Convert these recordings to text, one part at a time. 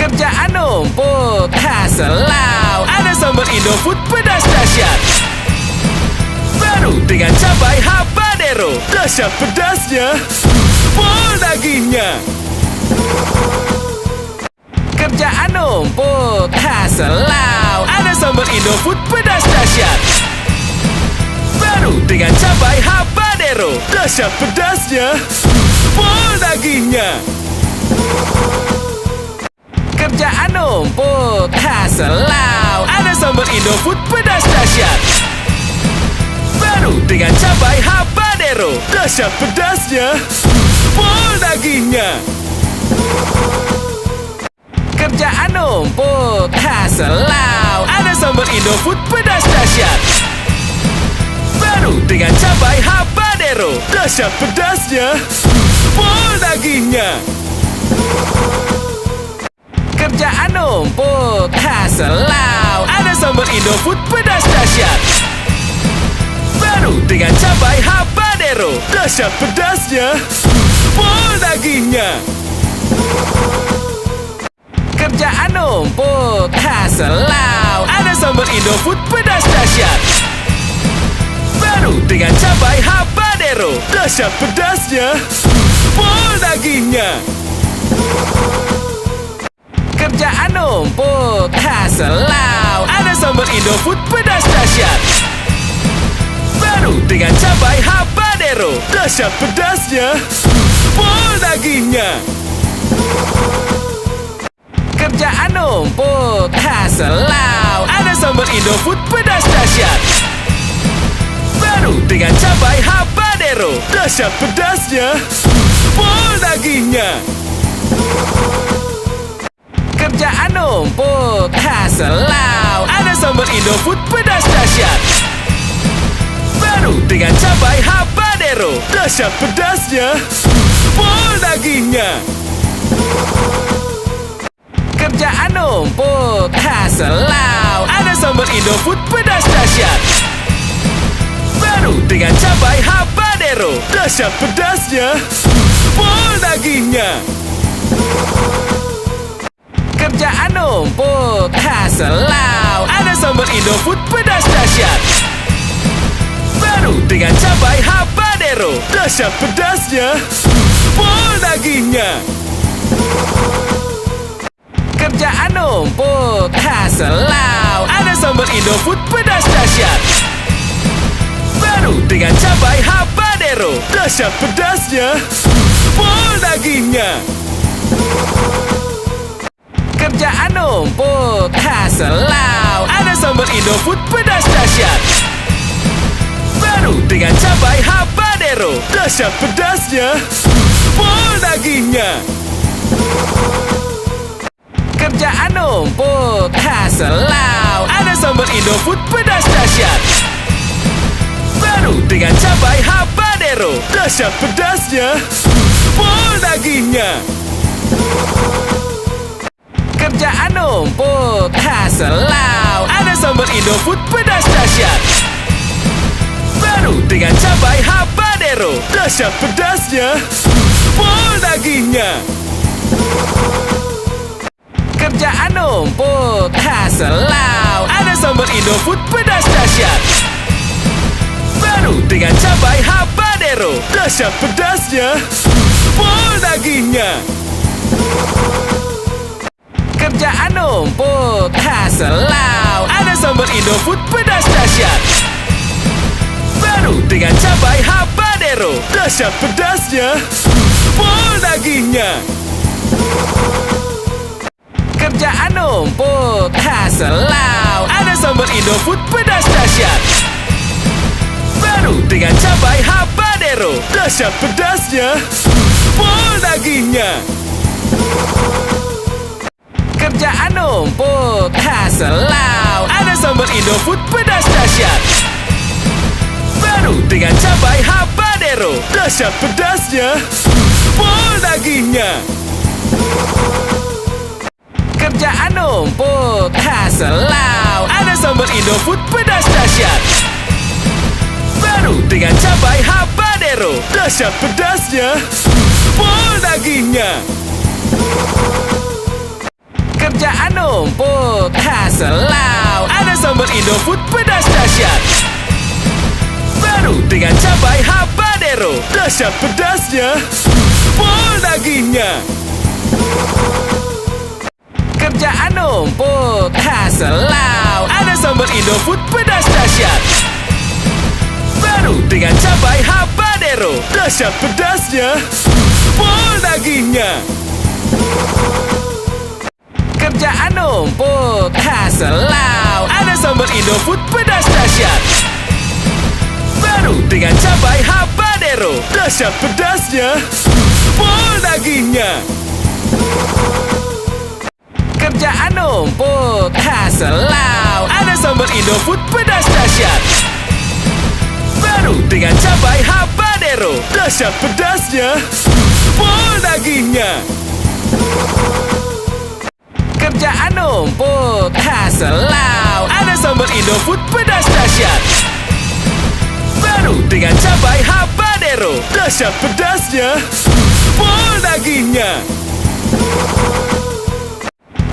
Kerjaan numpuk, selau. Ada sambal Indofood pedas dahsyat. Baru dengan cabai habanero. Dahsyat pedasnya, pol dagingnya. Kerjaan numpuk, selau. Ada sambal Indofood pedas dahsyat. Baru dengan cabai habanero. Dahsyat pedasnya, pol dagingnya. Kerjaan numpuk, selau. Ada sambal Indofood pedas dahsyat. Baru dengan cabai habanero. Dahsyat pedasnya, pol dagingnya. Kerjaan numpuk, selau. Ada sambal Indofood pedas dahsyat. Baru dengan cabai habanero. Dahsyat pedasnya, pol dagingnya. Kerjaan numpuk, selau. Ada sambal Indofood pedas dahsyat. Baru dengan cabai habanero. Dahsyat pedasnya, pol dagingnya. Kerjaan numpuk, selau. Ada sambal Indofood pedas dahsyat. Baru dengan cabai habanero. Dahsyat pedasnya, pol dagingnya. Kerjaan numpuk, selau. Ada sambal Indofood pedas dahsyat. Baru dengan cabai habanero. Dahsyat pedasnya, pol dagingnya. Kerjaan numpuk, selau. Ada sambal Indofood pedas dahsyat. Baru dengan cabai habanero. Dahsyat pedasnya, pol dagingnya. Kerjaan numpuk, selau. Ada sambal Indofood pedas dahsyat. Baru dengan cabai habanero. Dahsyat pedasnya, pol dagingnya. Kerjaan numpuk, selau. Ada sambal Indofood pedas dahsyat. Baru dengan cabai habanero. Dahsyat pedasnya, pol dagingnya. Kerjaan numpuk, selau. Ada sambal Indofood pedas dahsyat. Baru dengan cabai habanero. Dahsyat pedasnya, pol dagingnya. Kerjaan numpuk, selau. Ada sambal Indofood pedas dahsyat. Baru dengan cabai habanero. Dahsyat pedasnya, pol dagingnya. Kerjaan numpuk, selau. Ada sambal Indofood pedas dahsyat. Baru dengan cabai habanero. Dahsyat pedasnya, pol dagingnya. Kerjaan numpuk, selau. Ada sambal Indofood pedas dahsyat. Baru dengan cabai habanero. Dahsyat pedasnya, pol dagingnya. Kerjaan numpuk, selau. Ada sambal Indofood pedas dahsyat. Baru dengan cabai habanero. Dahsyat pedasnya, pol dagingnya. Kerjaan numpuk, selau. Ada sambal Indofood pedas dahsyat. Baru dengan cabai habanero. Dahsyat pedasnya, pol dagingnya. Kerjaan numpuk, selau. Ada sambal Indofood pedas dahsyat. Baru dengan cabai habanero. Dahsyat pedasnya, pol dagingnya. Kerjaan numpuk, selau. Ada sambal Indofood pedas dahsyat. Baru dengan cabai habanero. Dahsyat pedasnya, pol dagingnya. Kerjaan numpuk, selau. Ada sambal Indofood pedas dahsyat. Baru dengan cabai habanero. Dahsyat pedasnya, pol dagingnya. Kerjaan numpuk, selau. Ada sambal Indofood pedas dahsyat. Baru dengan cabai habanero. Dahsyat pedasnya, pol dagingnya. Kerjaan numpuk, selau. Ada sambal Indofood pedas dahsyat. Baru dengan cabai habanero. Dahsyat pedasnya, pol dagingnya. Kerjaan numpuk, selau. Ada sambal Indofood pedas dahsyat. Baru dengan cabai habanero. Dahsyat pedasnya, pol dagingnya. Kerjaan numpuk, selau. Ada sambal Indofood pedas dahsyat. Baru dengan cabai habanero. Dahsyat pedasnya, pol dagingnya. Kerjaan numpuk, selau. Ada sambal Indofood pedas dahsyat. Baru dengan cabai habanero. Dahsyat pedasnya, pol dagingnya. Kerjaan numpuk, selau. Ada sambal Indofood pedas dahsyat. Baru dengan cabai habanero. Dahsyat pedasnya, pol dagingnya.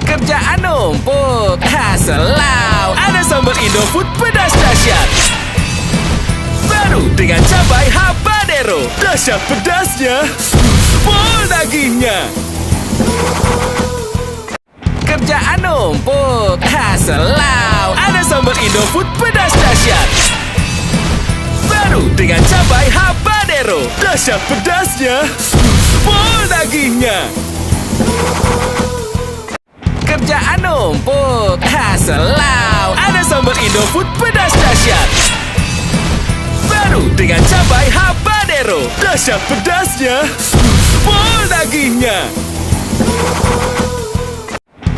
Kerjaan numpuk, selau. Ada sambal Indofood pedas dahsyat. Baru dengan cabai habanero. Dahsyat pedasnya, pol dagingnya. Kerjaan numpuk, selau. Ada sambal Indofood pedas dahsyat. Baru dengan cabai habanero. Dahsyat pedasnya, pol dagingnya. Kerjaan numpuk, selau. Ada sambal Indofood pedas dahsyat. Baru dengan cabai habanero. Dahsyat pedasnya, pol dagingnya.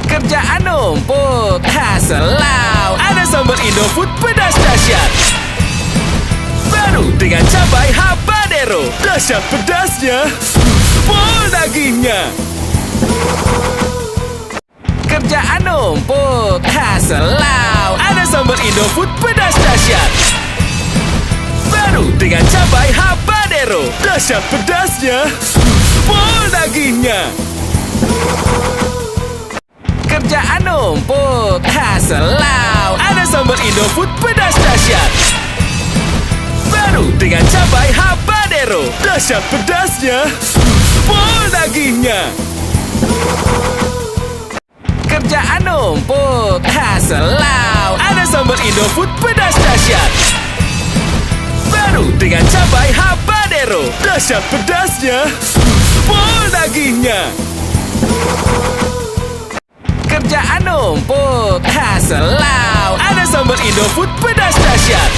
Kerjaan numpuk, selau. Ada sambal Indofood pedas dahsyat. Baru dengan cabai habanero. Dahsyat pedasnya, pol dagingnya. Kerjaan numpuk, selau. Ada sambal Indofood pedas dahsyat. Baru dengan cabai habanero. Dahsyat pedasnya, pol dagingnya. Kerjaan numpuk, selau. Ada sambal Indofood pedas dahsyat. Baru dengan cabai habanero. Dahsyat pedasnya, pol dagingnya. Kerjaan numpuk, selau. Ada sambal Indofood pedas dahsyat. Baru dengan cabai habanero. Dahsyat pedasnya, pol dagingnya. Kerjaan numpuk, selau. Ada sambal Indofood pedas dahsyat.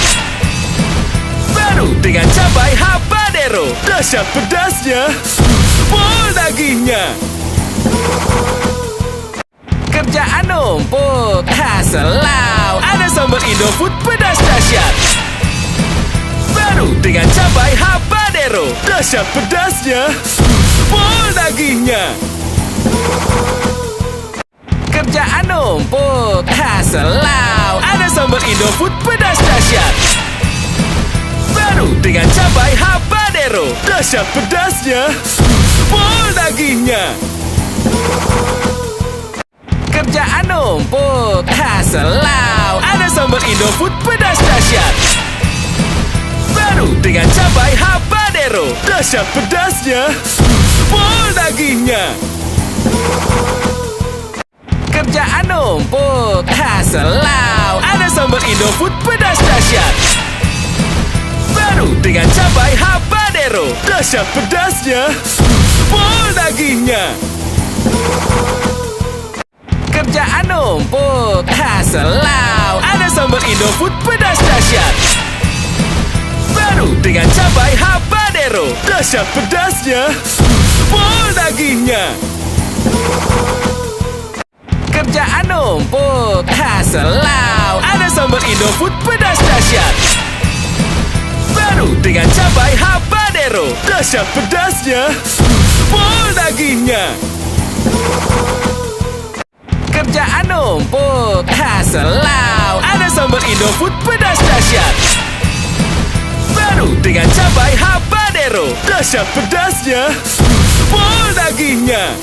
Baru dengan cabai habanero. Dahsyat pedasnya, pol dagingnya. Kerjaan numpuk, selau. Ada sambal Indofood pedas dahsyat. Baru dengan cabai habanero. Dahsyat pedasnya, pol dagingnya. Kerjaan numpuk, selau. Ada sambal Indofood pedas dahsyat. Baru dengan cabai habanero. Dahsyat pedasnya, pol dagingnya. Kerjaan numpuk, selau. Ada sambal Indofood pedas dahsyat. Baru dengan cabai habanero. Dahsyat pedasnya, pol dagingnya. Kerjaan numpuk, selau. Ada sambal Indofood pedas dahsyat. Baru dengan cabai habanero. Dahsyat pedasnya, pol dagingnya. Kerjaan numpuk, selau. Ada sambal Indofood pedas dahsyat. Baru dengan cabai habanero. Dahsyat pedasnya, pol dagingnya. Kerjaan numpuk, selau. Ada sambal Indofood pedas dahsyat. Baru dengan cabai habanero. Dahsyat pedasnya, pol dagingnya. Kerjaan numpuk, selau. Ada sambal Indofood pedas dahsyat. Baru dengan cabai habanero. Dahsyat pedasnya, pol dagingnya.